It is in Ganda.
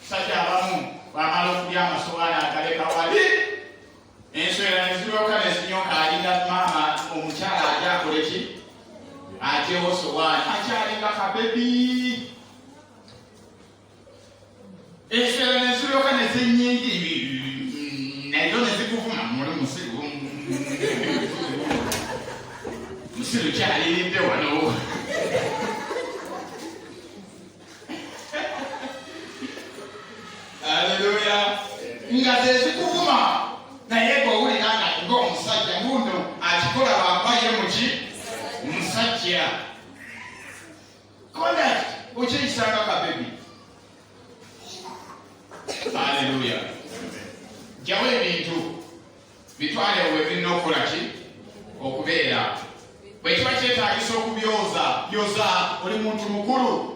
Abasajja abamu bamala okulya amasowaani agaleka wali enswera ne ziryoka ne zinyoka alinga maama omukyala ajja akole ki ateewo sowaani akyalinga kabebi enswera ne ziryoka ne zennyingi nazo ne zikuvuma muli musiru kyaliridde wano Haleluya. Nga zezikuvuma naye bw'owulira ng'omusajja nguno akikola lwambaye muki musajja conduct okyeyisanga kabebi. Haleluya. Jjawo ebintu bitwale we birina okukola ki okubeera bwe kiba kyetaagisa okubyoza byoza oli muntu mukulu